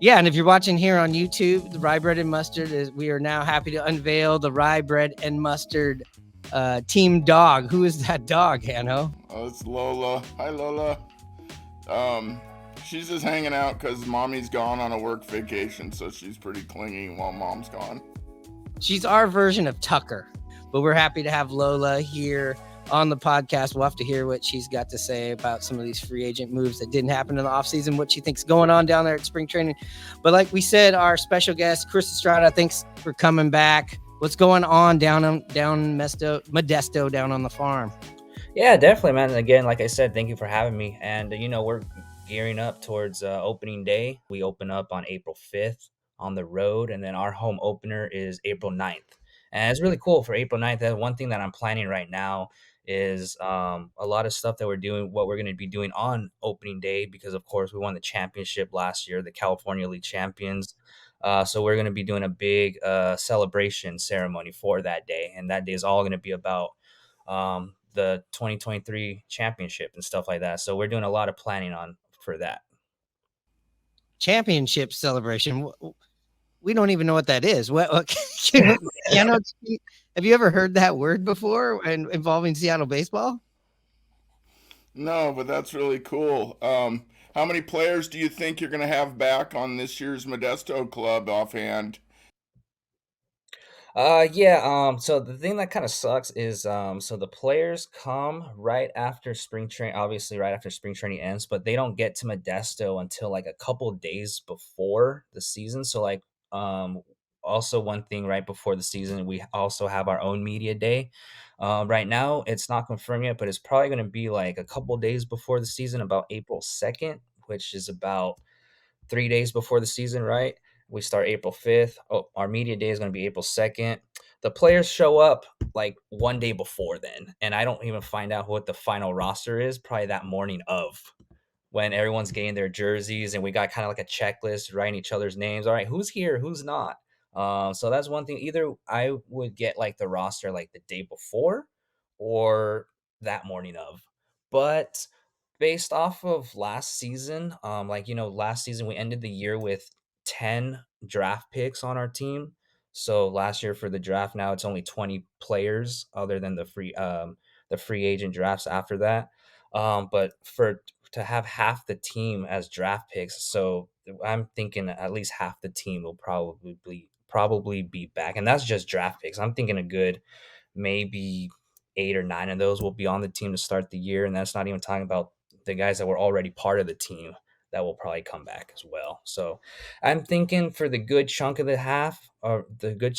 Yeah, and if you're watching here on YouTube, the Rye Bread and Mustard we are now happy to unveil the Rye Bread and Mustard team dog. Who is that dog, Hanno? Oh, it's Lola. Hi, Lola. Um, she's just hanging out because mommy's gone on a work vacation, so she's pretty clingy while mom's gone. She's our version of Tucker, but we're happy to have Lola here on the podcast. We'll have to hear what she's got to say about some of these free agent moves that didn't happen in the offseason, what she thinks going on down there at spring training. But like we said, our special guest, Chris Estrada, thanks for coming back. What's going on down Modesto, down on the farm? Yeah, definitely, man. Again, like I said, thank you for having me. And, we're gearing up towards opening day. We open up on April 5th on the road, and then our home opener is April 9th. And it's really cool for April 9th. That one thing that I'm planning right now is a lot of stuff that we're doing, what we're going to be doing on opening day, because, of course, we won the championship last year, the California League champions. So we're going to be doing a big celebration ceremony for that day. And that day is all going to be about the 2023 championship and stuff like that. So we're doing a lot of planning on for that. Championship celebration. We don't even know what that is. What have you ever heard that word before involving Seattle baseball? No, but that's really cool. How many players do you think you're going to have back on this year's Modesto club offhand? So the thing that kind of sucks is so the players come right after spring training, obviously right after spring training ends, but they don't get to Modesto until like a couple days before the season. So like also one thing right before the season, we also have our own media day. Right now it's not confirmed yet, but it's probably going to be like a couple days before the season, about April 2nd, which is about 3 days before the season, right? We start April 5th. Oh, our media day is going to be April 2nd. The players show up like one day before then, and I don't even find out what the final roster is probably that morning of, when everyone's getting their jerseys and we got kind of like a checklist, writing each other's names. All right, who's here, who's not? So that's one thing. Either I would get like the roster like the day before or that morning of. But based off of last season, last season we ended the year with 10 draft picks on our team. So last year for the draft, now it's only 20 players other than the free agent drafts after that. But for to have half the team as draft picks, so I'm thinking at least half the team will probably be back, and that's just draft picks. I'm thinking a good maybe 8 or 9 of those will be on the team to start the year, and that's not even talking about the guys that were already part of the team that will probably come back as well. So I'm thinking for the good chunk of the half or the good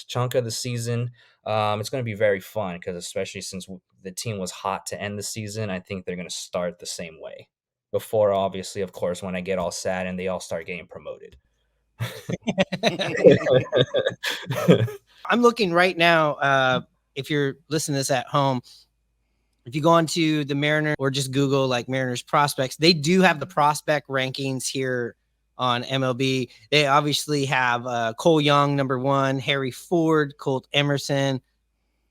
chunk of the season, it's going to be very fun because especially since the team was hot to end the season, I think they're going to start the same way. Before, obviously, of course, when I get all sad and they all start getting promoted. I'm looking right now. If you're listening to this at home, if you go onto the Mariners or just Google like Mariners prospects, they do have the prospect rankings here on MLB. They obviously have Cole Young, number 1, Harry Ford, Colt Emerson,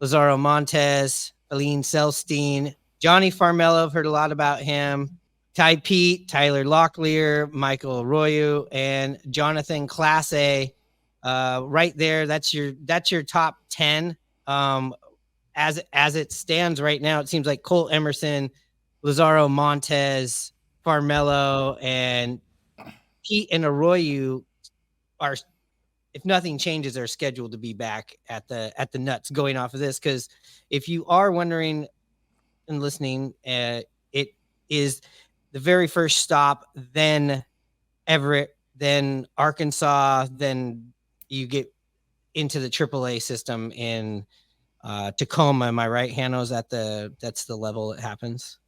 Lazaro Montes, Aline Celestine, Johnny Farmelo. I've heard a lot about him. Ty Pete, Tyler Locklear, Michael Arroyo, and Jonathan Clase. Right there, that's your top 10. As it stands right now, it seems like Cole Emerson, Lazaro Montes, Farmelo, and Pete and Arroyo are, if nothing changes, are scheduled to be back at the Nuts going off of this. Because if you are wondering and listening, it is the very first stop, then Everett, then Arkansas, then you get into the AAA system in Tacoma. Am I right, Hanno's that's the level it happens?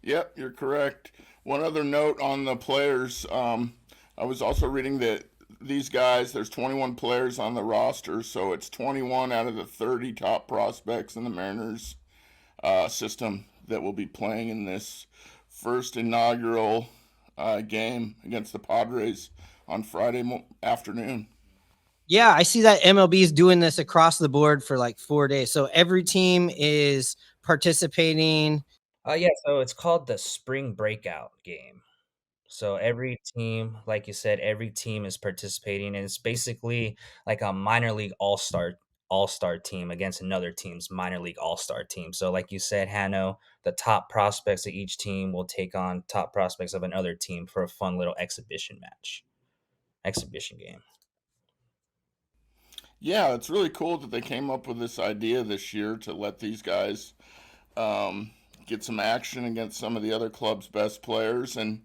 Yep, you're correct. One other note on the players. I was also reading that these guys, there's 21 players on the roster, so it's 21 out of the 30 top prospects in the Mariners system that will be playing in this first inaugural game against the Padres on Friday afternoon. Yeah, I see that MLB is doing this across the board for like 4 days. So every team is participating. Yeah, so it's called the Spring Breakout game. So every team, like you said, every team is participating, and it's basically like a minor league all star team against another team's minor league all-star team. So like you said, Hanno, the top prospects of each team will take on top prospects of another team for a fun little exhibition game. Yeah, it's really cool that they came up with this idea this year to let these guys um, get some action against some of the other club's best players. And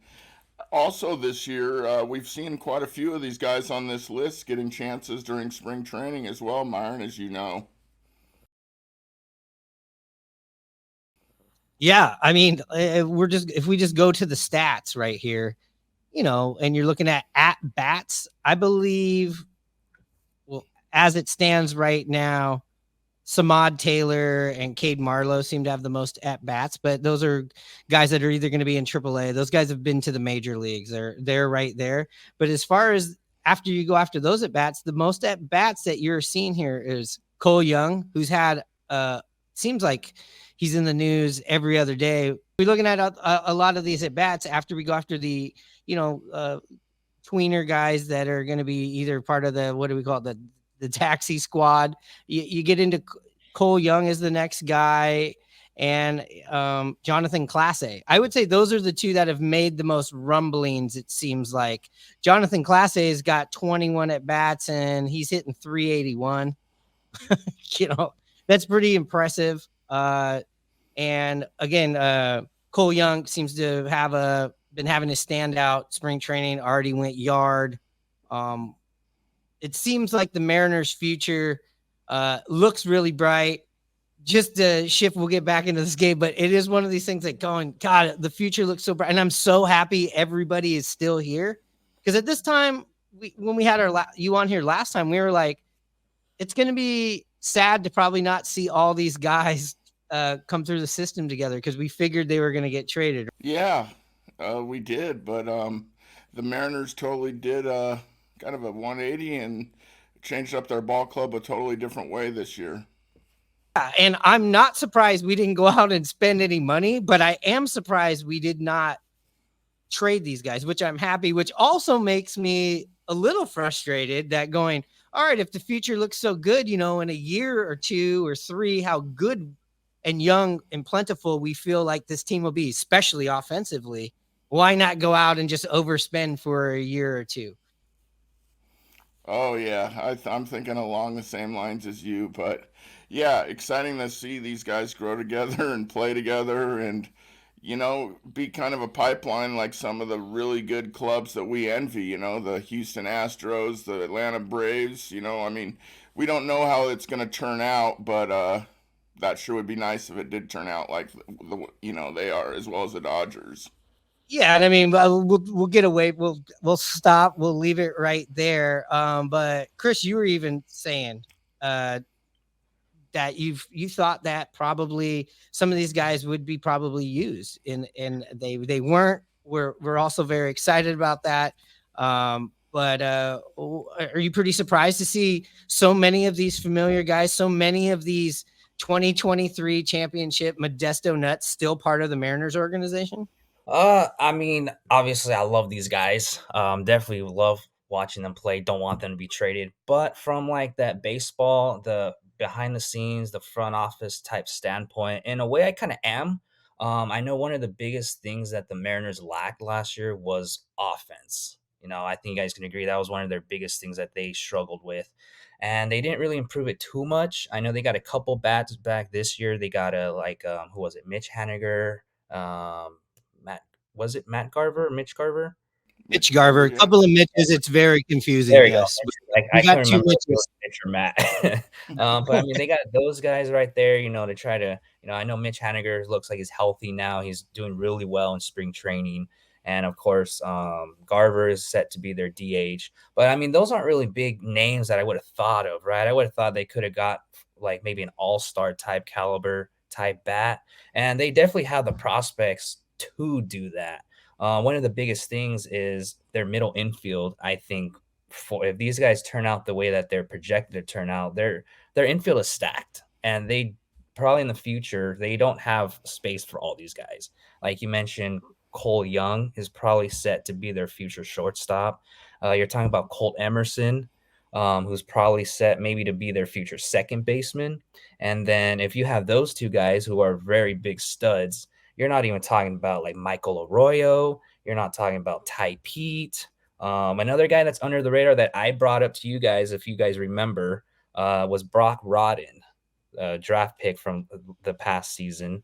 also this year, we've seen quite a few of these guys on this list getting chances during spring training as well, Myron, as you know. Yeah, I mean, if we just go to the stats right here, and you're looking at bats, I believe, well, as it stands right now, Samad Taylor and Cade Marlowe seem to have the most at bats, but those are guys that are either going to be in AAA. Those guys have been to the major leagues. They're right there. But as far as after you go after those at bats, the most at bats that you're seeing here is Cole Young, who's had seems like he's in the news every other day. We're looking at a lot of these at bats after we go after the tweener guys that are going to be either part of the, what do we call it, the taxi squad. You get into Cole Young is the next guy, and Jonathan Clase. I would say those are the two that have made the most rumblings. It seems like Jonathan Clase has got 21 at bats and he's hitting 381. That's pretty impressive. And again, Cole Young seems to have been having a standout spring training. Already went yard. It seems like the Mariners' future looks really bright. Just to shift, we'll get back into this game, but it is one of these things that God, the future looks so bright, and I'm so happy everybody is still here. Because at this time, when we had you on here last time, we were like, it's going to be sad to probably not see all these guys come through the system together, because we figured they were going to get traded. Yeah, we did, but the Mariners totally did kind of a 180 and changed up their ball club a totally different way this year. And I'm not surprised we didn't go out and spend any money, but I am surprised we did not trade these guys, which I'm happy, which also makes me a little frustrated that going, all right, if the future looks so good, in a year or 2 or 3, how good and young and plentiful we feel like this team will be, especially offensively, why not go out and just overspend for a year or 2? Oh yeah, I'm thinking along the same lines as you, but yeah, exciting to see these guys grow together and play together, and be kind of a pipeline like some of the really good clubs that we envy. The Houston Astros, the Atlanta Braves. I mean, we don't know how it's going to turn out, but that sure would be nice if it did turn out like they are, as well as the Dodgers. Yeah, and I mean, we'll get away. We'll stop. We'll leave it right there. But Chris, you were even saying that you thought that probably some of these guys would be probably used, and they weren't. We're also very excited about that. But are you pretty surprised to see so many of these familiar guys, so many of these 2023 championship Modesto Nuts still part of the Mariners organization? I mean, obviously, I love these guys. Definitely love watching them play. Don't want them to be traded. But from like that baseball, the behind the scenes, the front office type standpoint, in a way, I kind of am. I know one of the biggest things that the Mariners lacked last year was offense. I think you guys can agree that was one of their biggest things that they struggled with. And they didn't really improve it too much. I know they got a couple bats back this year. They got who was it? Mitch Haniger. Matt was it Matt Garver, Mitch Garver? Mitch Garver, a Yeah. couple of Mitches. It's very confusing. There we go. Yes, Like we I got couldn't two remember if it Mitches. was Mitch or Matt. But I mean, they got those guys right there, to try to, I know Mitch Haniger looks like he's healthy now. He's doing really well in spring training. And of course, Garver is set to be their DH. But I mean, those aren't really big names that I would have thought of, right? I would have thought they could have got like maybe an all-star type caliber type bat. And they definitely have the prospects to do that. One of the biggest things is their middle infield. I think for if these guys turn out the way that they're projected to turn out, their infield is stacked, and they probably in the future they don't have space for all these guys. Like you mentioned, Cole Young is probably set to be their future shortstop. You're talking about Colt Emerson, who's probably set maybe to be their future second baseman. And then if you have those two guys who are very big studs, you're not even talking about like Michael Arroyo. You're not talking about Ty Pete. Another guy that's under the radar that I brought up to you guys, if you guys remember, was Brock Rodden, draft pick from the past season.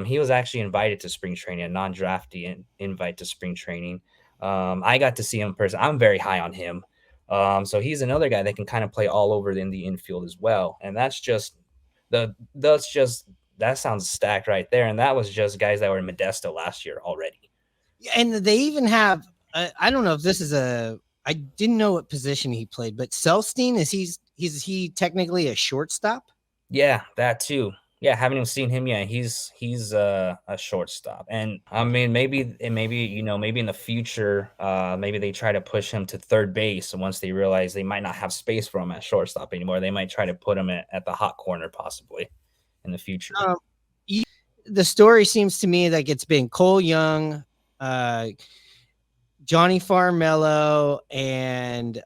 He was actually invited to spring training, a non-drafty invite to spring training. I got to see him in person. I'm very high on him. So he's another guy that can kind of play all over in the infield as well. And that sounds stacked right there. And that was just guys that were in Modesto last year already. And they even have, I don't know if this is I didn't know what position he played, but Selstein, is he technically a shortstop? Yeah, that too. Yeah, haven't even seen him yet. He's a shortstop, and I mean maybe maybe in the future, maybe they try to push him to third base. And once they realize they might not have space for him at shortstop anymore, they might try to put him at the hot corner possibly in the future. The story seems to me like it's been Cole Young, Johnny Farmello, and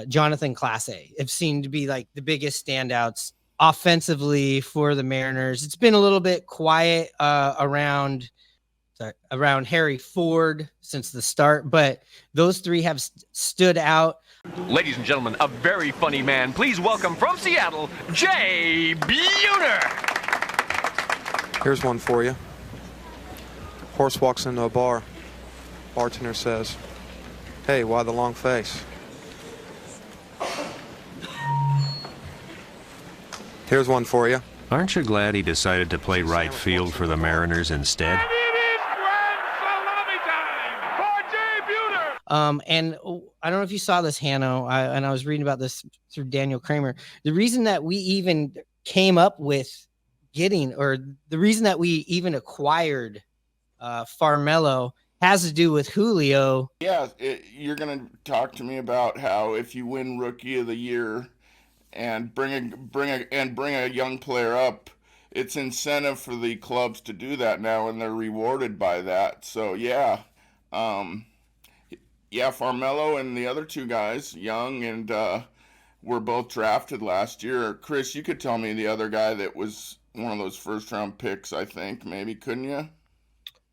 Jonathan Clase have seemed to be like the biggest standouts offensively for the Mariners. It's been a little bit quiet around Harry Ford since the start, but those three have stood out. Ladies and gentlemen, a very funny man. Please welcome from Seattle, Jay Buhner. Here's one for you. Horse walks into a bar. Bartender says, "Hey, why the long face?" Here's one for you. Aren't you glad he decided to play right field for the Mariners instead? And I don't know if you saw this, Hanno, and I was reading about this through Daniel Kramer. The reason that we even came up with the reason that we even acquired Farmello has to do with Julio. Yeah, you're going to talk to me about how if you win Rookie of the Year and bring a young player up, it's incentive for the clubs to do that now, and they're rewarded by that. So yeah, Farmello and the other two guys, Young and were both drafted last year. Chris, you could tell me the other guy that was one of those first round picks, I think, maybe, couldn't you?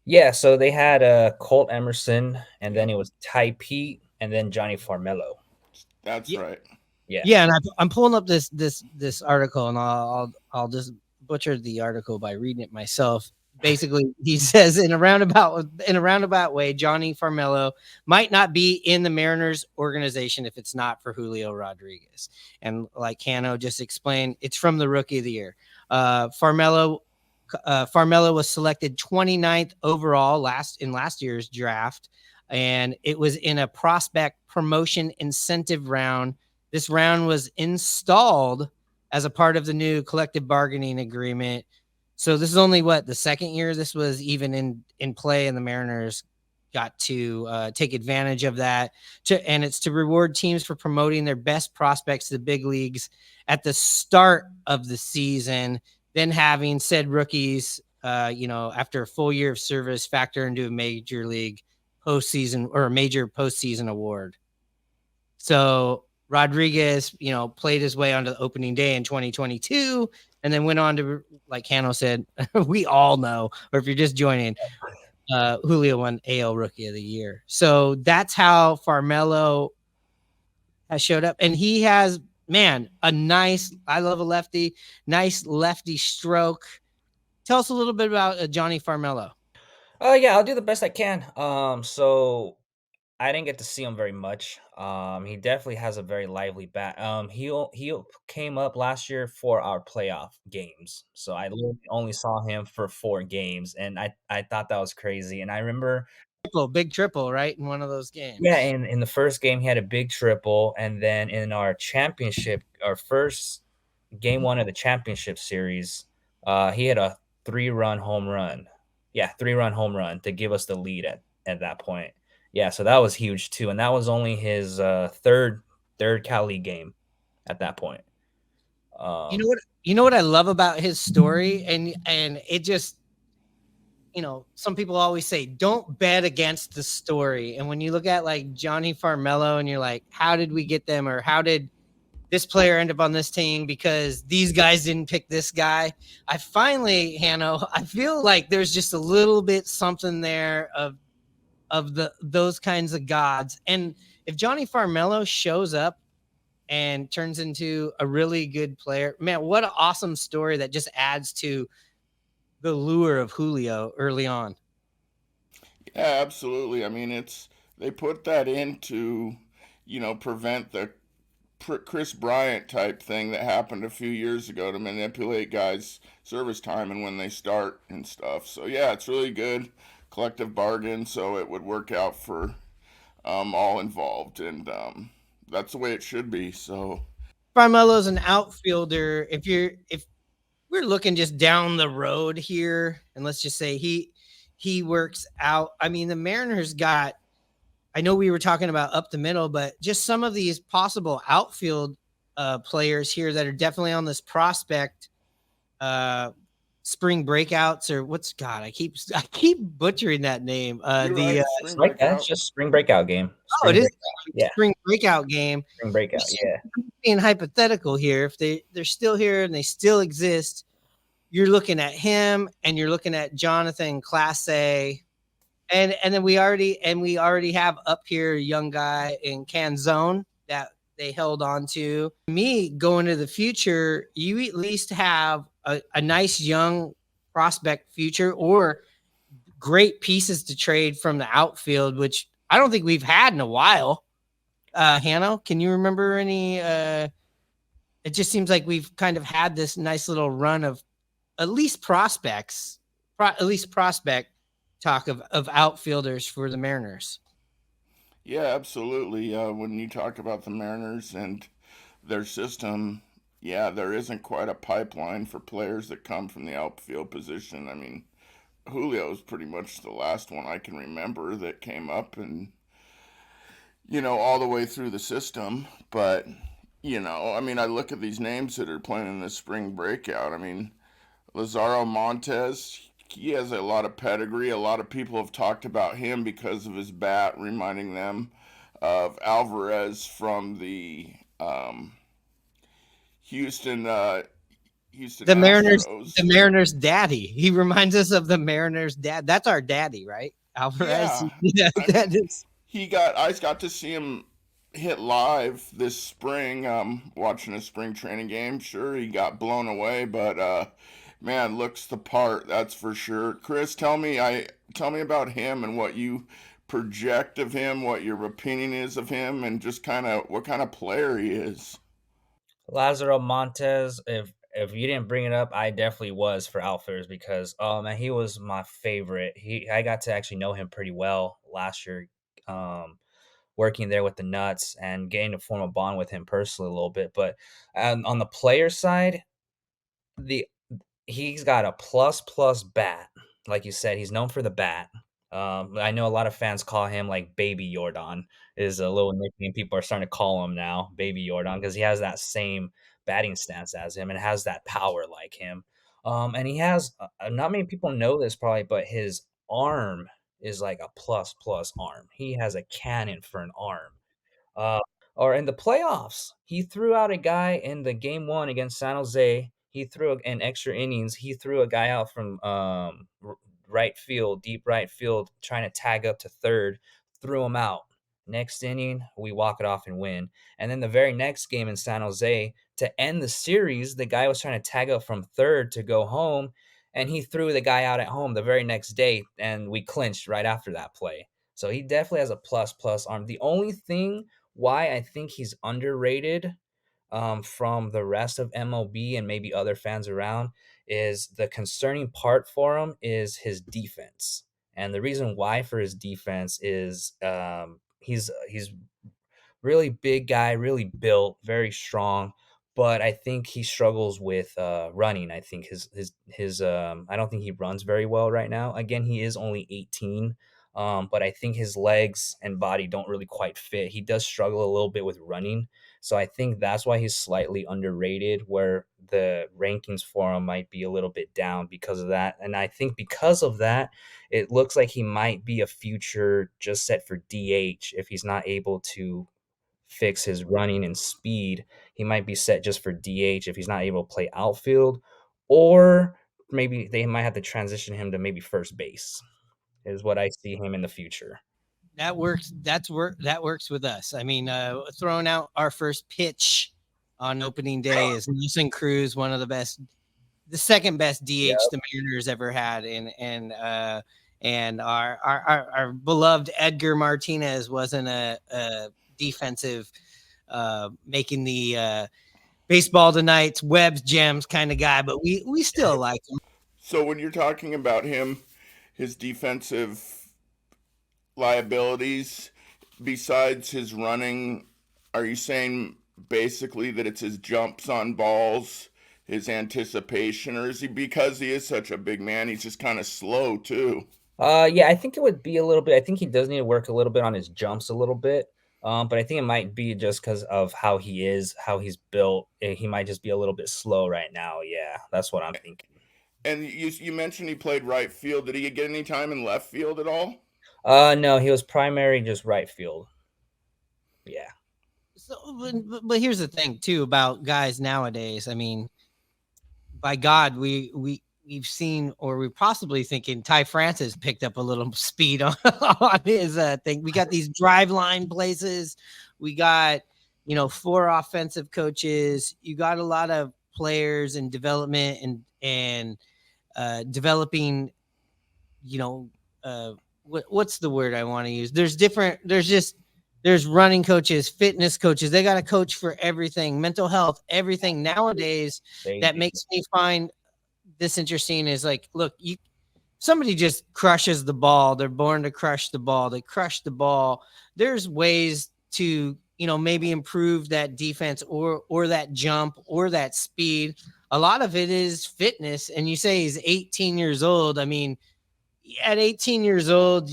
Yeah, so they had Colt Emerson, and then it was Ty Pete, and then Johnny Farmello. That's right. Yeah, and I'm pulling up this article, and I'll just butcher the article by reading it myself. Basically, he says in a roundabout way, Johnny Farmello might not be in the Mariners organization if it's not for Julio Rodriguez. And like Hanno just explained, it's from the Rookie of the Year. Farmello was selected 29th overall in last year's draft, and it was in a prospect promotion incentive round. This round was installed as a part of the new collective bargaining agreement. So this is only the second year this was even in play, and the Mariners got to take advantage of that. And it's to reward teams for promoting their best prospects to the big leagues at the start of the season, then having said rookies, after a full year of service, factor into a major league postseason or a major postseason award. So Rodriguez, played his way onto the opening day in 2022, and then went on to, like Hanno said, we all know, or if you're just joining, Julio won AL Rookie of the Year. So that's how Farmello has showed up. And he has, I love a lefty, nice lefty stroke. Tell us a little bit about Johnny Farmello. Yeah, I'll do the best I can. So I didn't get to see him very much. He definitely has a very lively bat. He came up last year for our playoff games, so I literally only saw him for 4 games, and I thought that was crazy. And I remember big triple, right, in one of those games. Yeah, in the first game he had a big triple, and then in our championship, our first game 1 of the championship series, he had a 3-run home run. Yeah, 3-run home run to give us the lead at that point. Yeah, so that was huge too, and that was only his third Cal League game at that point. You know what I love about his story, and some people always say, don't bet against the story. And when you look at like Johnny Farmello and you're like, how did we get them? Or how did this player end up on this team because these guys didn't pick this guy? I finally, Hanno, I feel like there's just a little bit something there of those kinds of gods. And if Johnny Farmello shows up and turns into a really good player, man, what an awesome story that just adds to the lure of Julio early on. Yeah, absolutely. I mean, they put that in to, prevent the Chris Bryant type thing that happened a few years ago to manipulate guys' service time and when they start and stuff. So yeah, it's really good collective bargain. So it would work out for all involved, and that's the way it should be. So Farmelo's an outfielder. If we're looking just down the road here, and let's just say he works out. I mean, the Mariners got, I know we were talking about up the middle, but just some of these possible outfield players here that are definitely on this prospect spring breakouts, or I keep butchering that name. It's just spring breakout game. It is spring breakout game. Spring breakout, yeah. Being hypothetical here, if they're still here and they still exist, you're looking at him and you're looking at Jonathan Class A. And then we already have up here a young guy in Canzone that they held on to. Me going to the future, you at least have a nice young prospect future or great pieces to trade from the outfield, which I don't think we've had in a while. Hanno, can you remember any? It just seems like we've kind of had this nice little run of at least prospect talk of outfielders for the Mariners. Yeah, absolutely. When you talk about the Mariners and their system, yeah, there isn't quite a pipeline for players that come from the outfield position. I mean, Julio is pretty much the last one I can remember that came up and, all the way through the system. But, I mean, I look at these names that are playing in the spring breakout. I mean, Lazaro Montes, he has a lot of pedigree. A lot of people have talked about him because of his bat, reminding them of Alvarez from the Houston the Mariners daddy. He reminds us of the Mariners dad. That's our daddy, right? Alvarez. Yeah. I got to see him hit live this spring, watching a spring training game. Sure, he got blown away, but man, looks the part, that's for sure. Chris, tell me about him and what you project of him, what your opinion is of him, and just what kind of player he is. Lazaro Montes, if you didn't bring it up, I definitely was for outfielders because man, he was my favorite. I got to actually know him pretty well last year, working there with the Nuts and getting to form a bond with him personally a little bit. But on the player side, he's got a plus bat. Like you said, he's known for the bat. I know a lot of fans call him like Baby Jordan is a little nickname people are starting to call him now, Baby Jordan, because he has that same batting stance as him and has that power like him. And he has not many people know this probably, but his arm is like a plus arm. He has a cannon for an arm. Or in the playoffs, he threw out a guy in the game 1 against San Jose. He threw in extra innings. He threw a guy out from right field, deep right field, trying to tag up to third, threw him out. Next inning, we walk it off and win. And then the very next game in San Jose, to end the series, the guy was trying to tag up from third to go home, and he threw the guy out at home the very next day, and we clinched right after that play. So he definitely has a plus arm. The only thing why I think he's underrated from the rest of MLB and maybe other fans around is the concerning part for him is his defense. And the reason why for his defense is he's really big guy, really built, very strong, but I think he struggles with running. I think his I don't think he runs very well right now. Again, he is only 18. But I think his legs and body don't really quite fit. He does struggle a little bit with running. So I think that's why he's slightly underrated, where the rankings for him might be a little bit down because of that. And I think because of that, it looks like he might be a future just set for DH if he's not able to fix his running and speed. He might be set just for DH if he's not able to play outfield, or maybe they might have to transition him to maybe first base, is what I see him in the future. That works. That works with us. I mean, throwing out our first pitch on opening day is Nelson Cruz, one of the second best DH the Mariners ever had, and our beloved Edgar Martinez wasn't a defensive making the baseball tonight's webs gems kind of guy, but we still like him. So when you're talking about him, his defensive liabilities, besides his running, are you saying basically that it's his jumps on balls, his anticipation, or is he, because he is such a big man, he's just kind of slow too? Yeah, I think it would be a little bit. I think he does need to work a little bit on his jumps a little bit. But I think it might be just because of how he is, how he's built. He might just be a little bit slow right now. Yeah, that's what I'm thinking. And you mentioned he played right field. Did he get any time in left field at all? No, he was primary just right field. Yeah. So, but here's the thing too about guys nowadays. I mean, by God, we've seen, or we're possibly thinking Ty Francis picked up a little speed on his thing. We got these drive line places. We got, 4 offensive coaches. You got a lot of players in development and developing, what's the word I want to use? There's running coaches, fitness coaches. They got a coach for everything, mental health, everything nowadays. That makes me find this interesting is like, look, somebody just crushes the ball. They're born to crush the ball. They crush the ball. There's ways to, maybe improve that defense or that jump or that speed. A lot of it is fitness. And you say he's 18 years old. I mean, at 18 years old,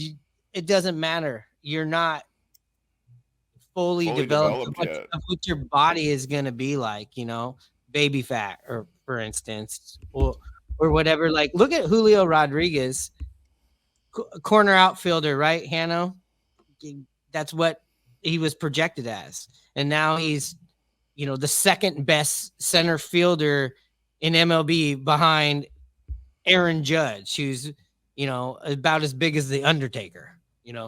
it doesn't matter. You're not fully developed of what your body is going to be like, baby fat, or for instance, or whatever. Like, look at Julio Rodriguez, corner outfielder, right, Hanno? That's what he was projected as. And now he's, the second best center fielder in MLB behind Aaron Judge, who's, about as big as the Undertaker,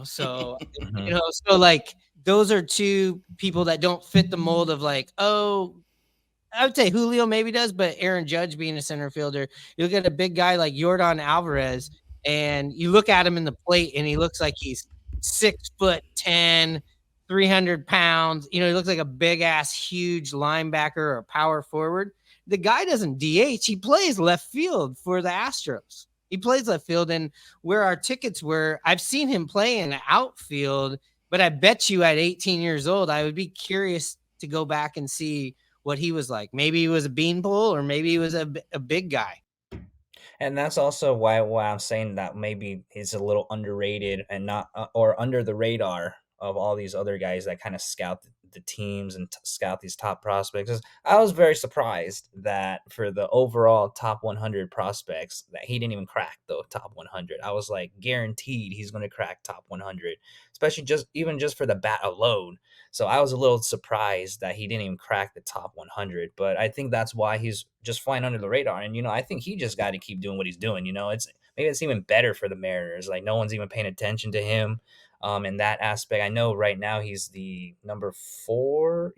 so, so like, those are two people that don't fit the mold of like, oh, I would say Julio maybe does, but Aaron Judge being a center fielder, you look at a big guy like Yordan Alvarez, and you look at him in the plate, and he looks like he's 6'10", 300 pounds. He looks like a big ass, huge linebacker or power forward. The guy doesn't DH. He plays left field for the Astros. He plays left field, and where our tickets were, I've seen him play in the outfield, but I bet you at 18 years old, I would be curious to go back and see what he was like. Maybe he was a beanpole, or maybe he was a big guy. And that's also why I'm saying that maybe he's a little underrated and not or under the radar of all these other guys that kind of scout the teams and scout these top prospects. I was very surprised that for the overall top 100 prospects that he didn't even crack the top 100. I was like guaranteed he's going to crack top 100, especially just for the bat alone. So I was a little surprised that he didn't even crack the top 100, but I think that's why he's just flying under the radar. And, I think he just got to keep doing what he's doing. Maybe it's even better for the Mariners. Like, no one's even paying attention to him. In that aspect, I know right now he's the number 4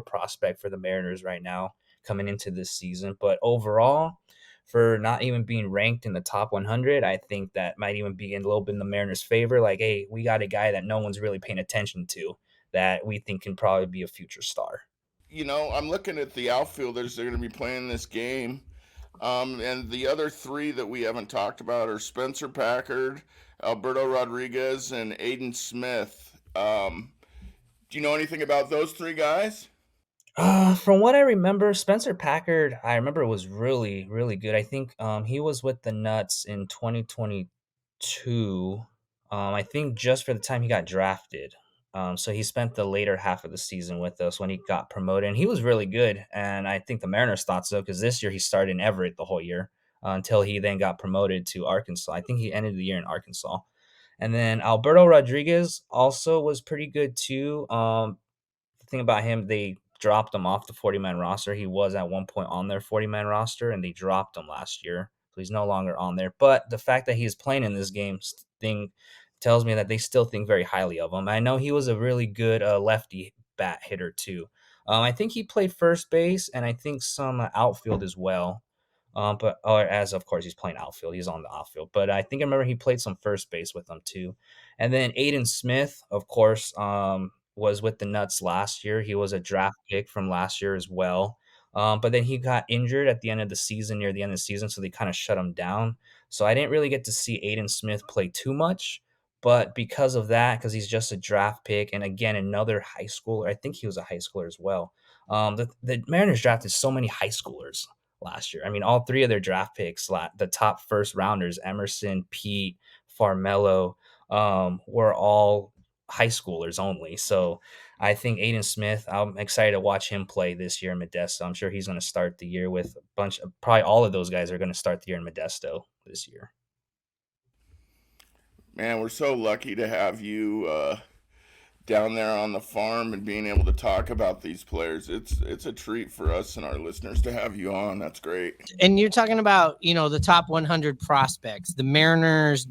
prospect for the Mariners right now coming into this season. But overall, for not even being ranked in the top 100, I think that might even be a little bit in the Mariners' favor. Like, hey, we got a guy that no one's really paying attention to that we think can probably be a future star. I'm looking at the outfielders that are going to be playing this game. And the other 3 that we haven't talked about are Spencer Packard, Alberto Rodriguez, and Aiden Smith. Do you know anything about those 3 guys? From what I remember, Spencer Packard, I remember was really, really good. I think he was with the Nuts in 2022. I think just for the time he got drafted. So he spent the later half of the season with us when he got promoted, and he was really good. And I think the Mariners thought so because this year he started in Everett the whole year until he then got promoted to Arkansas. I think he ended the year in Arkansas. And then Alberto Rodriguez also was pretty good too. The thing about him, they dropped him off the 40-man roster. He was at one point on their 40-man roster, and they dropped him last year. So he's no longer on there. But the fact that he's playing in this game thing tells me that they still think very highly of him. I know he was a really good lefty bat hitter too. I think he played first base and I think some outfield as well. As of course he's playing outfield, he's on the outfield. But I think I remember he played some first base with them too. And then Aiden Smith, of course, was with the Nuts last year. He was a draft pick from last year as well. But then he got injured at the end of the season, near the end of the season, so they kind of shut him down. So I didn't really get to see Aiden Smith play too much. But because of that, because he's just a draft pick, and again, another high schooler, I think he was a high schooler as well. The Mariners drafted so many high schoolers last year. I mean, all three of their draft picks, the top first rounders, Emerson, Pete, Farmello, were all high schoolers only. So I think Aiden Smith, I'm excited to watch him play this year in Modesto. I'm sure he's going to start the year with a bunch of, probably all of those guys are going to start the year in Modesto this year. Man, we're so lucky to have you down there on the farm and being able to talk about these players. It's a treat for us and our listeners to have you on. That's great. And you're talking about, the top 100 prospects. The Mariners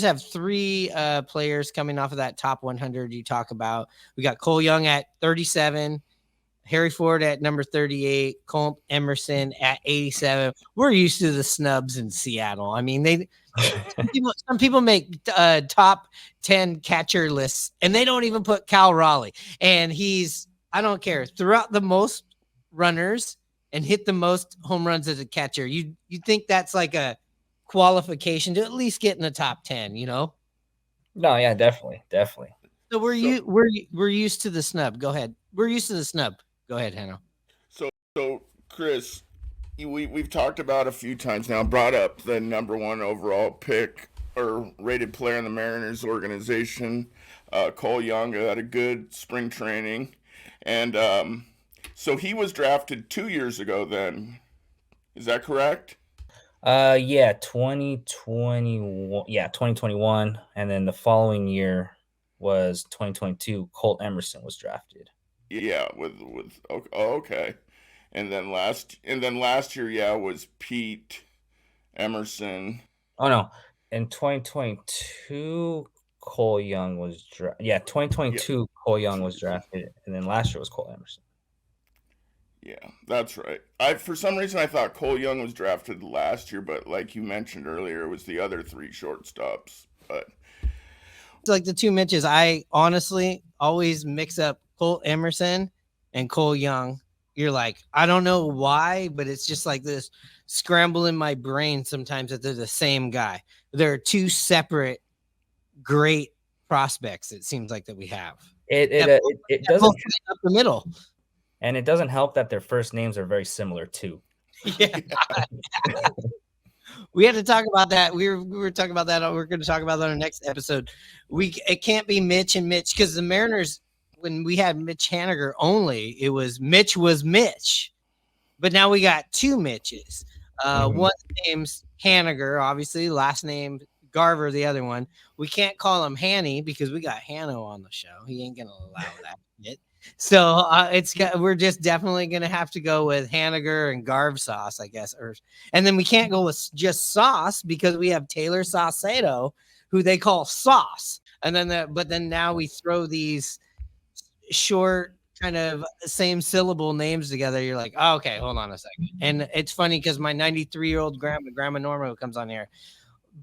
have three players coming off of that top 100 you talk about. We got Cole Young at 37, Harry Ford at number 38, Cole Emerson at 87. We're used to the snubs in Seattle. I mean, some people make top 10 catcher lists, and they don't even put Cal Raleigh. And I don't care, throughout the most runners and hit the most home runs as a catcher. You think that's like a qualification to at least get in the top 10, No, yeah, definitely. So we're used to the snub. Go ahead. We're used to the snub. Go ahead, Hanno. So Chris, we've talked about a few times now, brought up the number one overall pick or rated player in the Mariners organization, Cole Young, had a good spring training. And so he was drafted 2 years ago then. Is that correct? 2021. Yeah, 2021. And then the following year was 2022. Colt Emerson was drafted. Yeah, okay. And then last year, was Pete, Emerson. Oh no, in 2022, Cole Young was drafted. Yeah, 2022, Cole Young was drafted, and then last year was Cole Emerson. Yeah, that's right. For some reason I thought Cole Young was drafted last year, but like you mentioned earlier, it was the other three shortstops. But it's like the two Mitches. I honestly always mix up Cole Emerson and Cole Young. You're like, I don't know why, but it's just like this scramble in my brain sometimes that they're the same guy. They're two separate great prospects, it seems like, that we have. It doesn't up the middle. And it doesn't help that their first names are very similar too. Yeah. We had to talk about that. We were talking about that. We're going to talk about that on our next episode. It can't be Mitch and Mitch, because the Mariners, when we had Mitch Haniger only, it was Mitch, but now we got two Mitches. One name's Haniger, obviously, last name Garver, the other one. We can't call him Hanny because we got Hanno on the show. He ain't going to allow that shit. So we're just definitely going to have to go with Haniger and Garv Sauce, I guess. And then we can't go with just Sauce because we have Taylor Saucedo, who they call Sauce. And then but then now we throw these short kind of same syllable names together. You're like, oh, okay, hold on a second. And it's funny because my 93-year-old grandma Norma, who comes on here,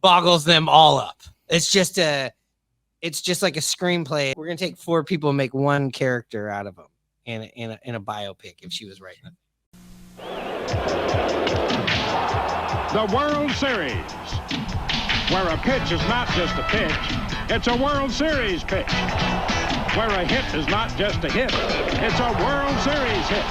boggles them all up. It's just like a screenplay. We're gonna take four people and make one character out of them in a biopic if she was writing it. The World Series, where a pitch is not just a pitch, it's a World Series pitch. Where a hit is not just a hit, it's a World Series hit.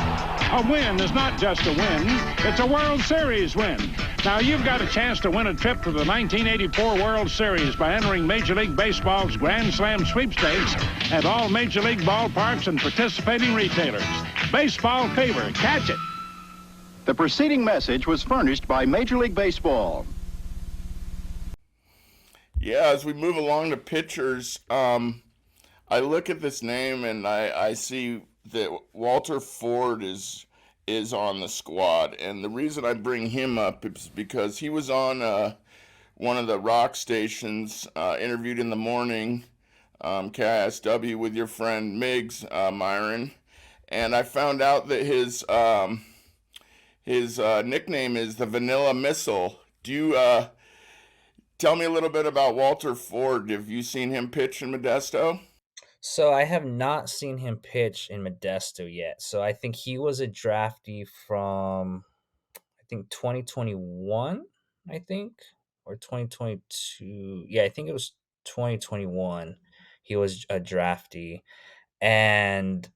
A win is not just a win, it's a World Series win. Now, you've got a chance to win a trip to the 1984 World Series by entering Major League Baseball's Grand Slam sweepstakes at all Major League ballparks and participating retailers. Baseball fever. Catch it. The preceding message was furnished by Major League Baseball. Yeah, as we move along to pitchers, I look at this name and I see that Walter Ford is on the squad, and the reason I bring him up is because he was on one of the rock stations, interviewed in the morning, KISW, with your friend Miggs, Myron, and I found out that his nickname is the Vanilla Missile. Do you tell me a little bit about Walter Ford? Have you seen him pitch in Modesto? So I have not seen him pitch in Modesto yet. So I think he was a draftee from, I think 2021, I think, or 2022. Yeah, I think it was 2021. He was a draftee, and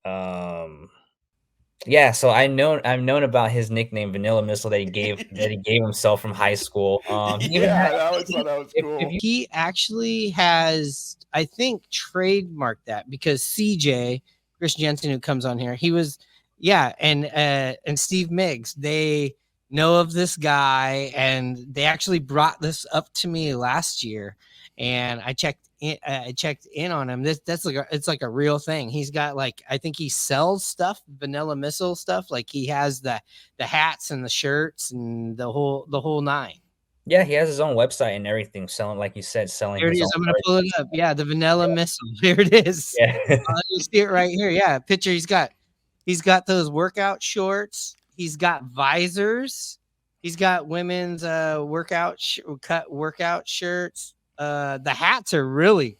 yeah. So I've known about his nickname Vanilla Missile that he gave himself from high school. He even Yeah, had, I always thought that was cool. He actually has, I think, trademarked that because CJ, Chris Jensen, who comes on here, he was, yeah, and Steve Miggs, they know of this guy, and they actually brought this up to me last year, and I checked in on him. It's like a real thing. He's got, like, I think he sells stuff, Vanilla Missile stuff. Like, he has the hats and the shirts and the whole nine. yeah, he has his own website and everything, selling, like you said, selling. Here it his is. own I'm gonna pull it up. Yeah, the Vanilla Missile. Here it is. Yeah. You see it right here. Yeah, picture. He's got those workout shorts. He's got visors. He's got women's workout shirts. The hats are really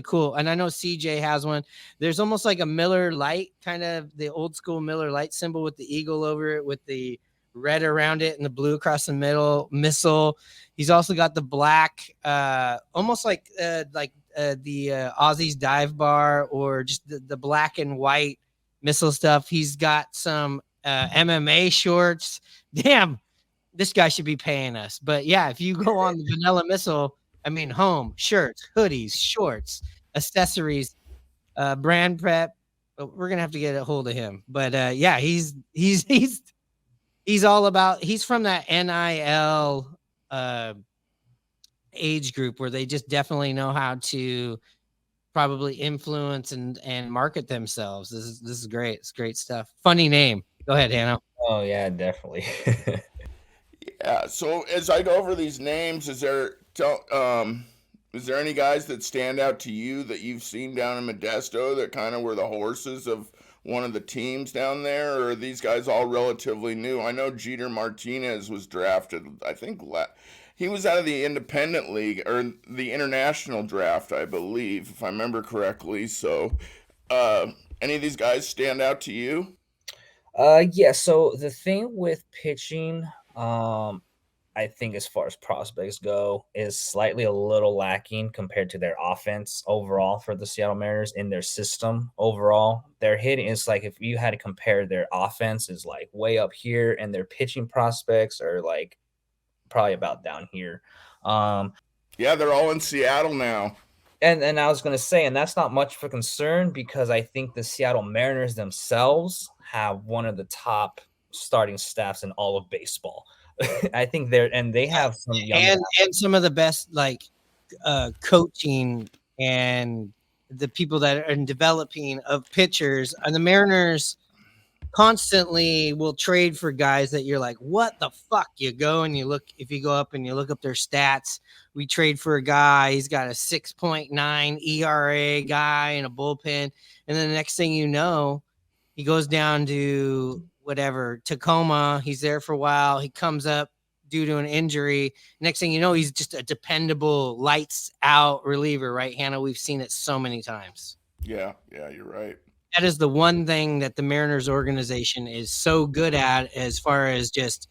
cool. And I know CJ has one. There's almost like a Miller Lite, kind of the old school Miller Lite symbol with the eagle over it, with the red around it and the blue across the middle. Missile. He's also got the black, almost like the Aussie's dive bar, or just the black and white Missile stuff. He's got some MMA shorts. Damn, this guy should be paying us. But yeah, if you go on the Vanilla Missile, I mean, home, shirts, hoodies, shorts, accessories, brand prep. We're gonna have to get a hold of him. But yeah, he's all about. He's from that NIL age group where they just definitely know how to probably influence and market themselves. This is great. It's great stuff. Funny name. Go ahead, Hannah. Oh yeah, definitely. Yeah. So as I go over these names, is there any guys that stand out to you that you've seen down in Modesto that kind of were the horses of one of the teams down there, or are these guys all relatively new? I know Jeter Martinez was drafted, I think he was out of the independent league or the international draft, I believe, if I remember correctly. So any of these guys stand out to you? Yeah, so the thing with pitching, I think as far as prospects go, is slightly a little lacking compared to their offense overall for the Seattle Mariners in their system overall. Their hitting is like, if you had to compare, their offense is like way up here, and their pitching prospects are like probably about down here. Yeah, they're all in Seattle now. And I was going to say, and that's not much of a concern because I think the Seattle Mariners themselves have one of the top starting staffs in all of baseball. I think they have some young and some of the best, like, coaching and the people that are developing of pitchers. And the Mariners constantly will trade for guys that you're like, what the fuck? You go and you look, if you go up and you look up their stats, we trade for a guy, he's got a 6.9 ERA guy in a bullpen, and then the next thing you know, he goes down to whatever, Tacoma. He's there for a while. He comes up due to an injury. Next thing you know, he's just a dependable lights out reliever, right, Hannah? We've seen it so many times. Yeah, you're right. That is the one thing that the Mariners organization is so good at, as far as just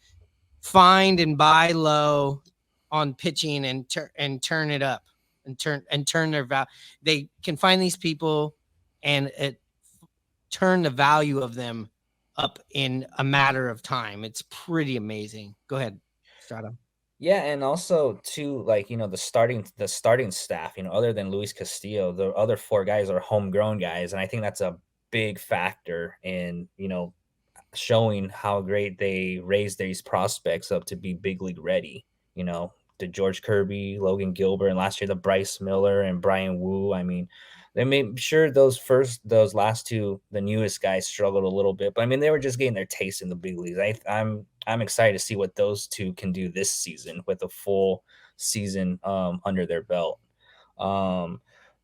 find and buy low on pitching and turn it up and turn their value. They can find these people and turn the value of them up in a matter of time. It's pretty amazing. Go ahead. Estrada. Yeah, and also too, like, the starting staff, other than Luis Castillo, the other four guys are homegrown guys, and I think that's a big factor in, showing how great they raised these prospects up to be big league ready. The George Kirby, Logan Gilbert, and last year the Bryce Miller and Brian Wu. I mean, they made sure those last two, the newest guys, struggled a little bit, but I mean they were just getting their taste in the big leagues. I'm excited to see what those two can do this season with a full season under their belt. Um,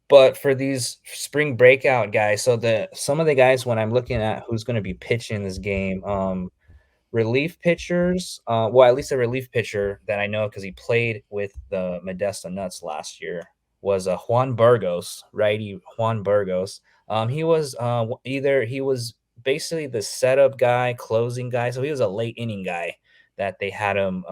but for these spring breakout guys, so the some of the guys when I'm looking at who's going to be pitching this game, relief pitchers, well, at least a relief pitcher that I know because he played with the Modesto Nuts last year was Juan Burgos, righty Juan Burgos. He was either he was basically the setup guy, closing guy, so he was a late inning guy that they had him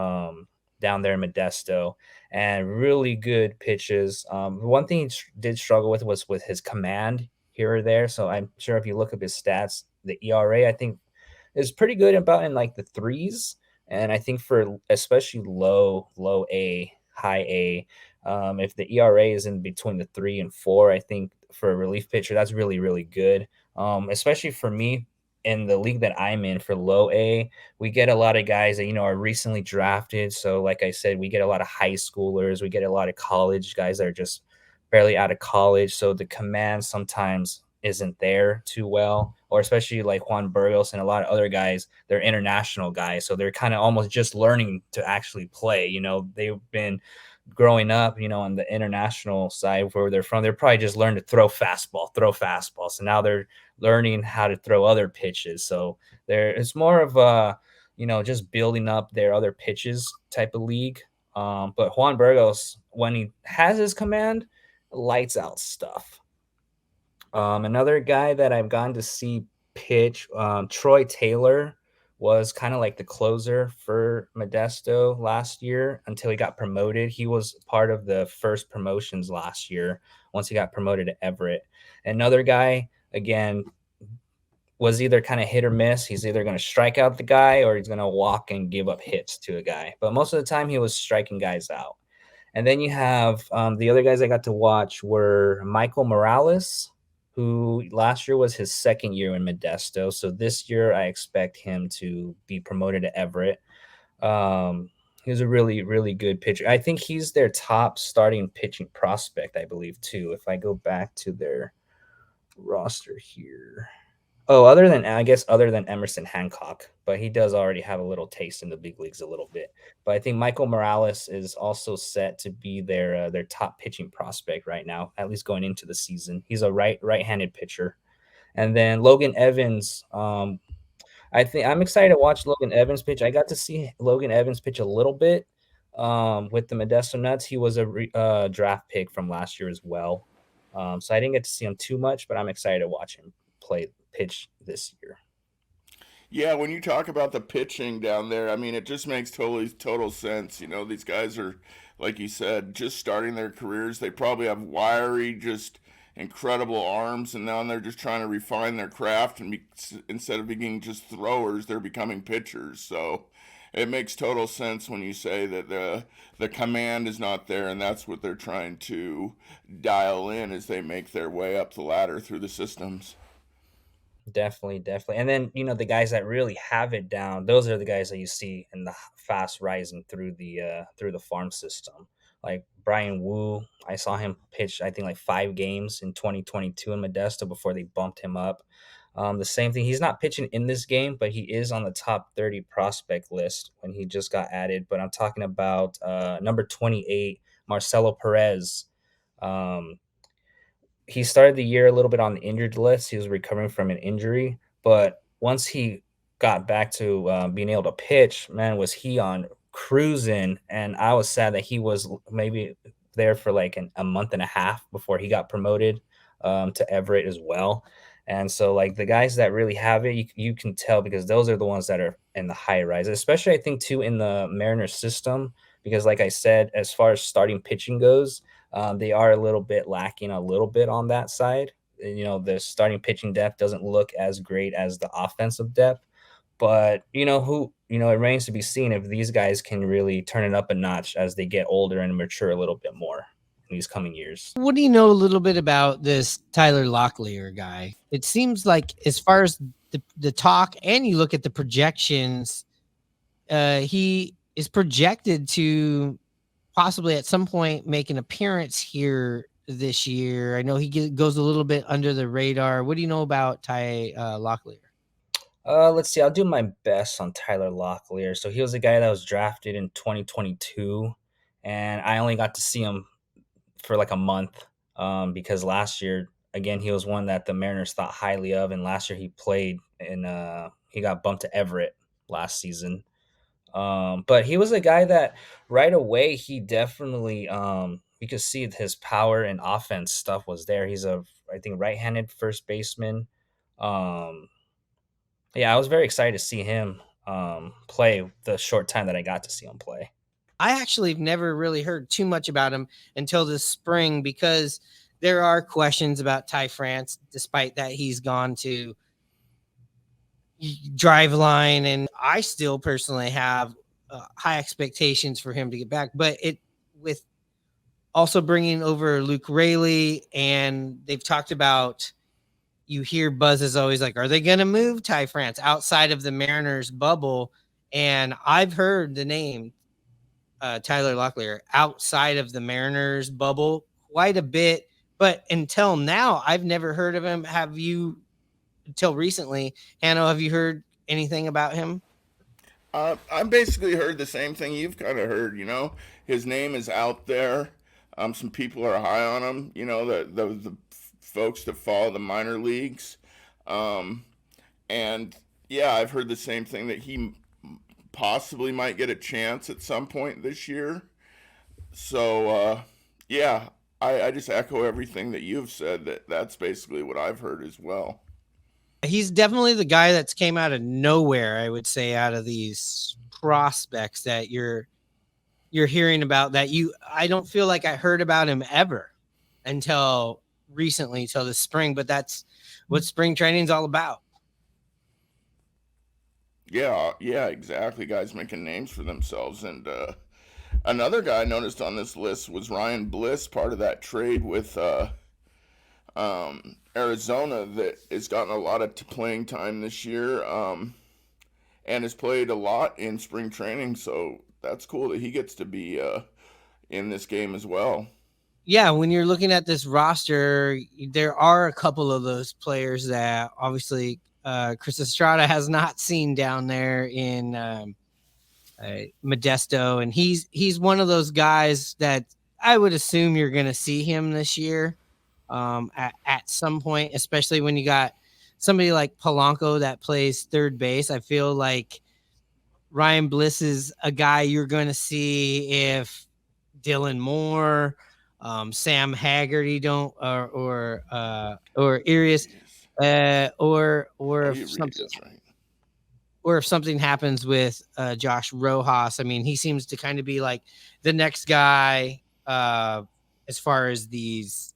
down there in Modesto, and really good pitches. One thing he did struggle with was with his command here or there. So I'm sure if you look up his stats, the ERA I think is pretty good, about in like the threes. And I think for especially low A, high A, if the ERA is in between the 3 and 4, I think for a relief pitcher, that's really, really good. Especially for me in the league that I'm in for low A, we get a lot of guys that, are recently drafted. So, like I said, we get a lot of high schoolers, we get a lot of college guys that are just barely out of college. So the command sometimes isn't there too well, or especially like Juan Burgos and a lot of other guys, they're international guys. So they're kind of almost just learning to actually play. They've been growing up, on the international side where they're from, they're probably just learned to throw fastball. So now they're learning how to throw other pitches. So it's more of a, just building up their other pitches type of league. But Juan Burgos, when he has his command, lights out stuff. Another guy that I've gotten to see pitch, Troy Taylor, was kind of like the closer for Modesto last year until he got promoted. He was part of the first promotions last year once he got promoted to Everett. Another guy, again, was either kind of hit or miss. He's either going to strike out the guy or he's going to walk and give up hits to a guy. But most of the time, he was striking guys out. And then you have the other guys I got to watch were Michael Morales, who last year was his second year in Modesto. So this year I expect him to be promoted to Everett. He's a really, really good pitcher. I think he's their top starting pitching prospect, I believe, too. If I go back to their roster here. Oh, other than Emerson Hancock, but he does already have a little taste in the big leagues a little bit. But I think Michael Morales is also set to be their top pitching prospect right now, at least going into the season. He's a right-handed pitcher. And then Logan Evans, I think I'm excited to watch Logan Evans pitch. I got to see Logan Evans pitch a little bit with the Modesto Nuts. He was a draft pick from last year as well. So I didn't get to see him too much, but I'm excited to watch him pitch this year. Yeah, when you talk about the pitching down there, I mean, it just makes total sense. These guys are, like you said, just starting their careers. They probably have wiry, just incredible arms, and now they're just trying to refine their craft. And instead of being just throwers, they're becoming pitchers. So it makes total sense when you say that the command is not there, and that's what they're trying to dial in as they make their way up the ladder through the systems. Definitely. And then, the guys that really have it down, those are the guys that you see in the fast rising through the farm system. Like Brian Wu, I saw him pitch, I think like 5 games in 2022 in Modesto before they bumped him up. The same thing. He's not pitching in this game, but he is on the top 30 prospect list when he just got added. But I'm talking about number 28, Marcelo Perez. He started the year a little bit on the injured list. He was recovering from an injury, but once he got back to being able to pitch, man, was he on cruising. And I was sad that he was maybe there for like a month and a half before he got promoted to Everett as well. And so, like, the guys that really have it, you can tell because those are the ones that are in the high rise, especially I think too in the Mariners system, because like I said, as far as starting pitching goes, they are a little bit lacking a little bit on that side. The starting pitching depth doesn't look as great as the offensive depth, But it remains to be seen if these guys can really turn it up a notch as they get older and mature a little bit more in these coming years. What do you know a little bit about this Tyler Locklear guy? It seems like, as far as the talk, and you look at the projections, he is projected to possibly at some point make an appearance here this year. I know he goes a little bit under the radar. What do you know about Ty Locklear? Let's see. I'll do my best on Tyler Locklear. So he was a guy that was drafted in 2022, and I only got to see him for like a month because last year, again, he was one that the Mariners thought highly of, and last year he played and he got bumped to Everett last season. But he was a guy that right away he definitely you could see his power and offense stuff was there. He's I think right-handed first baseman. Um, yeah, I was very excited to see him play the short time that I got to see him play. I actually have never really heard too much about him until this spring, because there are questions about Ty France, despite that he's gone to Driveline, and I still personally have high expectations for him to get back. But with also bringing over Luke Raley, and they've talked about, you hear buzz is always like, are they going to move Ty France outside of the Mariners bubble? And I've heard the name Tyler Locklear outside of the Mariners bubble quite a bit, but until now, I've never heard of him. Have you, until recently, Hanno, have you heard anything about him? I basically heard the same thing you've kind of heard. His name is out there. Some people are high on him. The folks that follow the minor leagues, and yeah, I've heard the same thing, that he possibly might get a chance at some point this year. So yeah, I just echo everything that you've said. That's basically what I've heard as well. He's definitely the guy that's came out of nowhere, I would say, out of these prospects that you're hearing about, that I don't feel like I heard about him ever until recently, till the spring. But that's what spring training is all about. Yeah, exactly. Guys making names for themselves. And another guy I noticed on this list was Ryan Bliss, part of that trade with Arizona, that has gotten a lot of playing time this year, and has played a lot in spring training. So that's cool that he gets to be in this game as well. Yeah, when you're looking at this roster, there are a couple of those players that obviously Chris Estrada has not seen down there in Modesto, and he's one of those guys that I would assume you're going to see him this year at some point, especially when you got somebody like Polanco that plays third base. I feel like Ryan Bliss is a guy you're going to see if Dylan Moore, Sam Haggerty don't, or Arias, or if something, right. or if something happens with Josh Rojas. I mean, he seems to kind of be like the next guy as far as these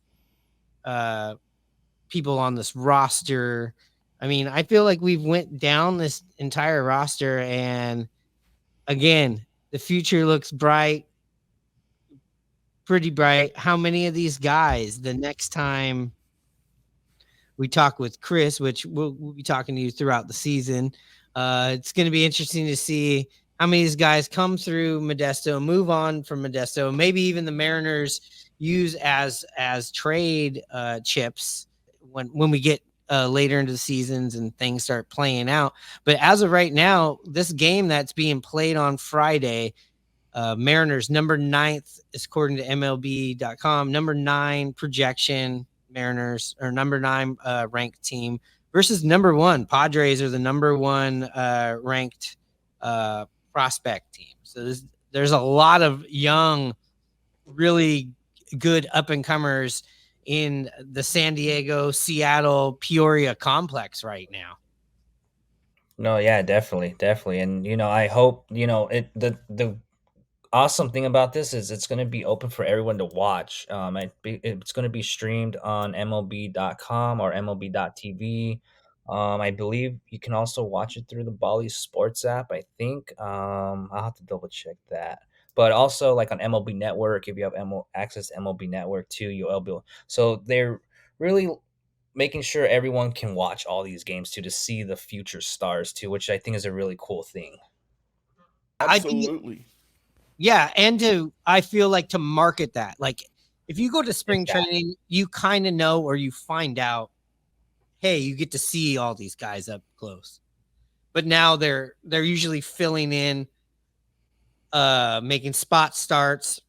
people on this roster. I mean, I feel like we've went down this entire roster, and again, the future looks bright, pretty bright. How many of these guys, the next time we talk with Chris, which we'll be talking to you throughout the season, it's going to be interesting to see how many of these guys come through Modesto, move on from Modesto, maybe even the Mariners use as trade chips when we get later into the seasons and things start playing out. But as of right now, this game that's being played on Friday, Mariners number 9th, according to MLB.com, number 9 projection Mariners, or number 9 ranked team, versus number 1 Padres, are the number 1 ranked prospect team. So there's a lot of young, really good up and comers in the San Diego, Seattle, Peoria complex right now. No, yeah, definitely. And I hope the awesome thing about this is it's going to be open for everyone to watch. It's going to be streamed on MLB.com or MLB.tv. I believe you can also watch it through the Bali Sports app. I think I'll have to double check that. But also, like on MLB Network, if you have access to MLB Network too, you'll be so they're really making sure everyone can watch all these games too to see the future stars too, which I think is a really cool thing. I think Absolutely. Yeah, and I feel like to market that, like if you go to spring Exactly. training, you kind of know or you find out, hey, you get to see all these guys up close. But now they're usually filling in, making spot starts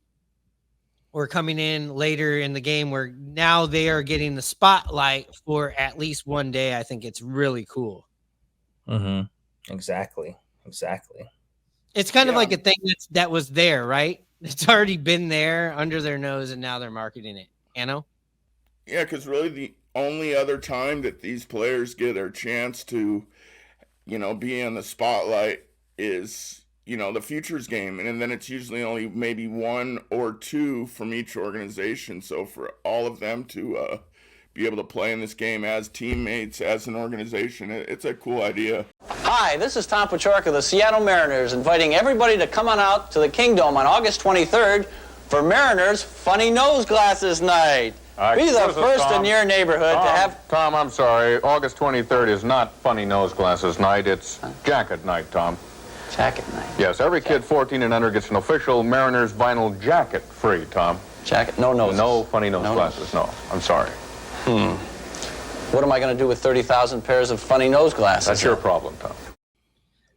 or coming in later in the game where now they are getting the spotlight for at least one day. I think it's really cool. Mm-hmm. Exactly. It's kind of Yeah. like a thing that was there, right? It's already been there under their nose, and now they're marketing it. Yeah, because really the only other time that these players get their chance to, be in the spotlight is, the futures game. And then it's usually only maybe one or two from each organization. So for all of them to be able to play in this game as teammates, as an organization, it's a cool idea. Hi, this is Tom Pachork of the Seattle Mariners, inviting everybody to come on out to the Kingdome on August 23rd for Mariners Funny Nose Glasses Night. Be the first in your neighborhood to have... Tom, I'm sorry. August 23rd is not Funny Nose Glasses Night. It's Jacket Night, Tom. Jacket Night? Yes, every kid 14 and under gets an official Mariners vinyl jacket free, Tom. Jacket? No noses? No funny nose glasses, no. I'm sorry. What am I going to do with 30,000 pairs of funny nose glasses? That's your problem, Tom.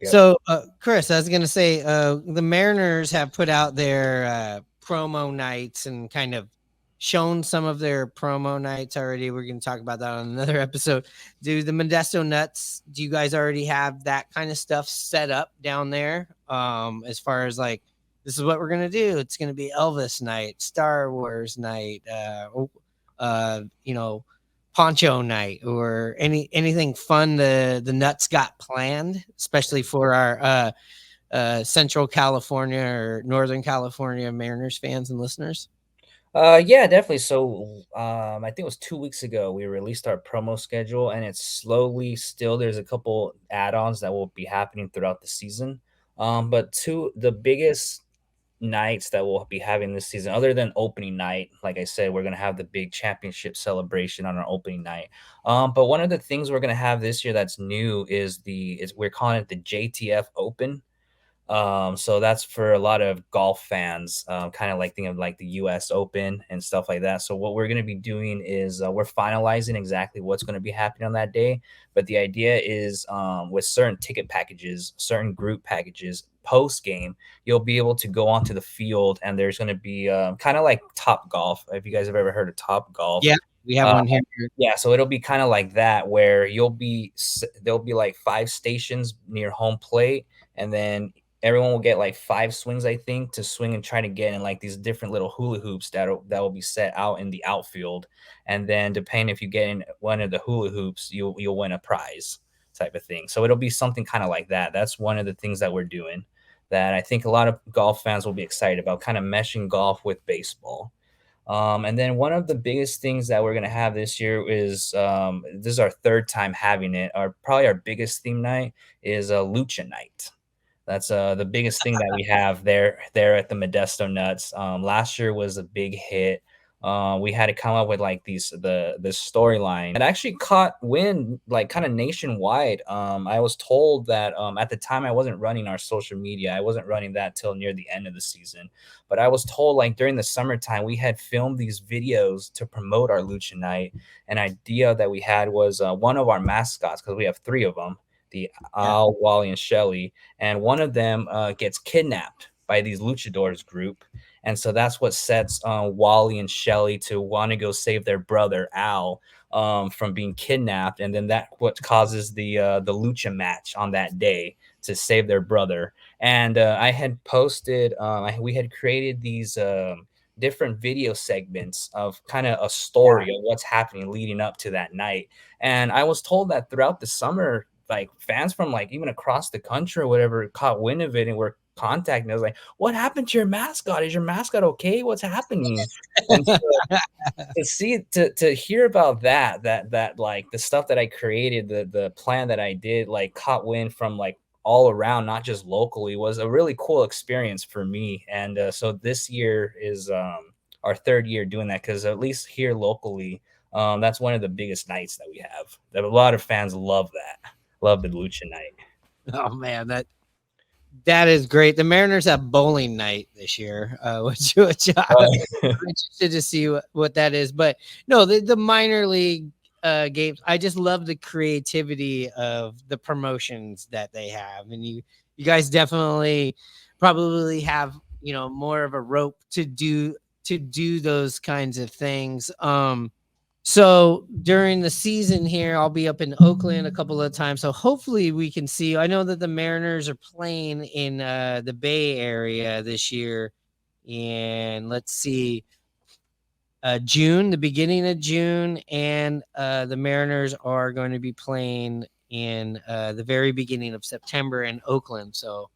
So, Chris, I was going to say the Mariners have put out their promo nights and kind of shown some of their promo nights already. We're going to talk about that on another episode. Do the Modesto Nuts, do you guys already have that kind of stuff set up down there? As far as like, this is what we're going to do. It's going to be Elvis night, Star Wars night, poncho night, or anything fun the Nuts got planned, especially for our Central California or Northern California Mariners fans and listeners? Yeah, definitely. So I think it was 2 weeks ago we released our promo schedule, and it's slowly still there's a couple add-ons that will be happening throughout the season. But the biggest nights that we'll be having this season, other than opening night, like I said, we're gonna have the big championship celebration on our opening night. But one of the things we're gonna have this year that's new is we're calling it the JTF Open. So that's for a lot of golf fans, kind of like think of like the US Open and stuff like that. So what we're going to be doing is we're finalizing exactly what's going to be happening on that day. But the idea is with certain ticket packages, certain group packages, post game, you'll be able to go onto the field, and there's going to be kind of like Top Golf. If you guys have ever heard of Top Golf. Yeah, we have one here. Yeah, so it'll be kind of like that, where there'll be like 5 stations near home plate, and then everyone will get like 5 swings, I think, to swing and try to get in like these different little hula hoops that will be set out in the outfield. And then depending if you get in one of the hula hoops, you'll win a prize type of thing. So it'll be something kind of like that. That's one of the things that we're doing that I think a lot of golf fans will be excited about, kind of meshing golf with baseball. And then one of the biggest things that we're going to have this year is this is our 3rd time having it. Probably our biggest theme night is a Lucha Night. That's the biggest thing that we have there at the Modesto Nuts. Last year was a big hit. We had to come up with like the storyline. It actually caught wind like kind of nationwide. I was told that at the time I wasn't running our social media. I wasn't running that till near the end of the season. But I was told like during the summertime we had filmed these videos to promote our Lucha Night. An idea that we had was one of our mascots, because we have 3 of them, the Al, Wally, and Shelly, and one of them gets kidnapped by these luchadors group, and so that's what sets Wally and Shelly to want to go save their brother Al from being kidnapped, and then that what causes the lucha match on that day to save their brother. And I had posted, we had created these different video segments of kind of a story of what's happening leading up to that night. And I was told that throughout the summer, like fans from like even across the country or whatever caught wind of it and were contact me. I was like, "What happened to your mascot? Is your mascot okay? What's happening?" And so to hear about that like the stuff that I created, the plan that I did, like caught wind from like all around, not just locally, was a really cool experience for me. And so this year is our third year doing that, because at least here locally, that's one of the biggest nights that we have. That a lot of fans love the Lucha night. Oh man, that is great. The Mariners have bowling night this year, which I'm interested to see what that is. But no, the minor league games, I just love the creativity of the promotions that they have, and you guys definitely probably have more of a rope to do those kinds of things. So during the season here, I'll be up in Oakland a couple of times. So hopefully we can see. I know that the Mariners are playing in the Bay Area this year. And let's see, June, the beginning of June. And the Mariners are going to be playing in the very beginning of September in Oakland. So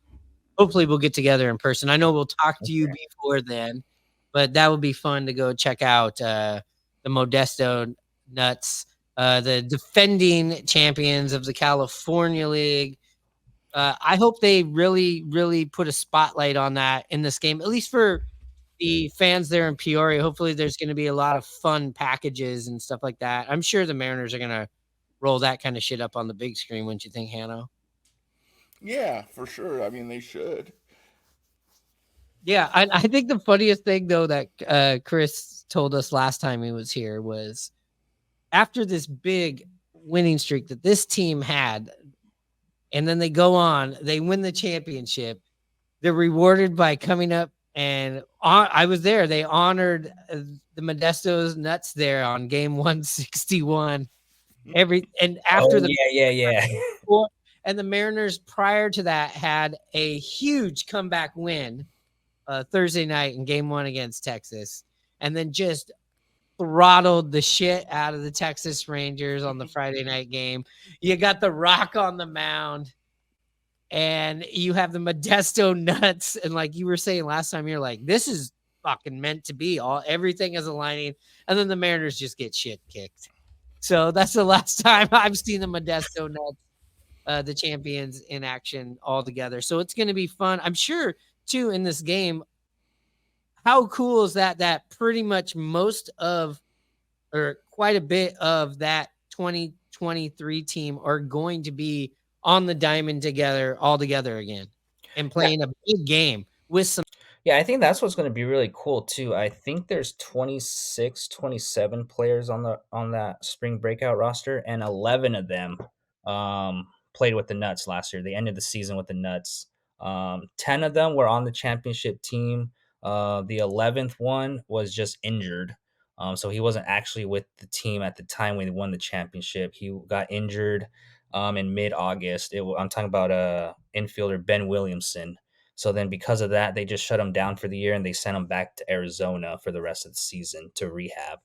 hopefully we'll get together in person. I know we'll talk to you before then, but that would be fun to go check out the Modesto Nuts, the defending champions of the California League. I hope they really, really put a spotlight on that in this game, at least for the fans there in Peoria. Hopefully there's going to be a lot of fun packages and stuff like that. I'm sure the Mariners are going to roll that kind of shit up on the big screen, wouldn't you think, Hanno? Yeah, for sure. I mean, they should. Yeah, I think the funniest thing, though, that Chris told us last time he was here was after this big winning streak that this team had, and then they go on, they win the championship. They're rewarded by coming up, and I was there. They honored the Modesto's Nuts there on game 161. After and the Mariners prior to that had a huge comeback win Thursday night in game 1 against Texas, and then just throttled the shit out of the Texas Rangers on the Friday night game. You got the Rock on the mound, and you have the Modesto Nuts. And like you were saying last time, you're like, this is fucking meant to be. Everything is aligning, and then the Mariners just get shit kicked. So that's the last time I've seen the Modesto Nuts, the champions, in action all together. So it's going to be fun. I'm sure too in this game. How cool is that pretty much most of, or quite a bit of that 2023 team are going to be on the diamond all together again and playing a big game with some. Yeah, I think that's what's going to be really cool too. I think there's 26, 27 players on that spring breakout roster, and 11 of them played with the Nuts last year. They ended the season with the Nuts. 10 of them were on the championship team. The 11th one was just injured. So he wasn't actually with the team at the time when they won the championship. He got injured in mid-August. I'm talking about infielder Ben Williamson. So then because of that, they just shut him down for the year, and they sent him back to Arizona for the rest of the season to rehab.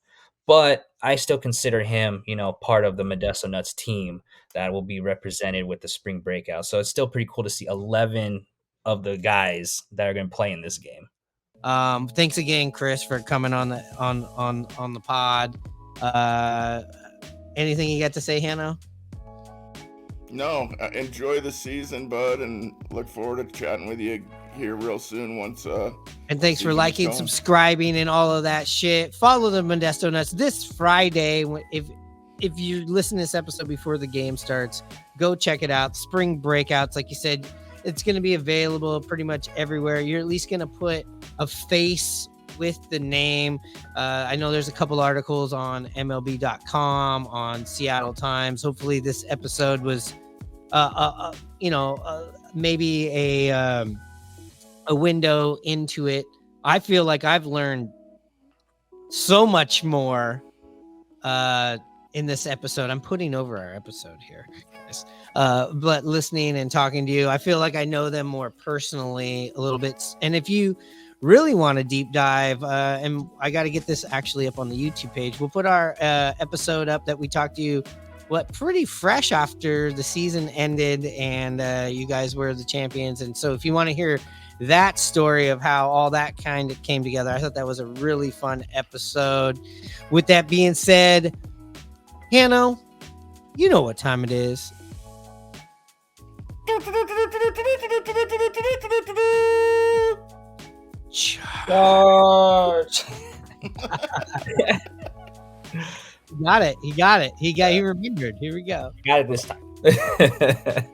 But I still consider him, part of the Modesto Nuts team that will be represented with the spring breakout. So it's still pretty cool to see 11 of the guys that are going to play in this game. Thanks again, Chris, for coming on the pod. Anything you got to say, Hanno? No, enjoy the season, bud, and look forward to chatting with you here real soon once. And thanks for liking, subscribing, and all of that shit. Follow the Modesto Nuts this Friday. If you listen to this episode before the game starts, go check it out. Spring Breakouts, like you said, it's going to be available pretty much everywhere. You're at least going to put a face with the name. I know there's a couple articles on MLB.com, on Seattle Times. Hopefully this episode was, maybe a window into it. I feel like I've learned so much more in this episode. I'm putting over our episode here, guys. But listening and talking to you, I feel like I know them more personally a little bit. And if you really want to deep dive, and I got to get this actually up on the YouTube page, we'll put our episode up that we talked to you pretty fresh after the season ended and you guys were the champions. And so if you want to hear that story of how all that kind of came together. I thought that was a really fun episode. With that being said, Hanno, you know what time it is. Charge. He got it. He remembered. Here we go. Got it this time.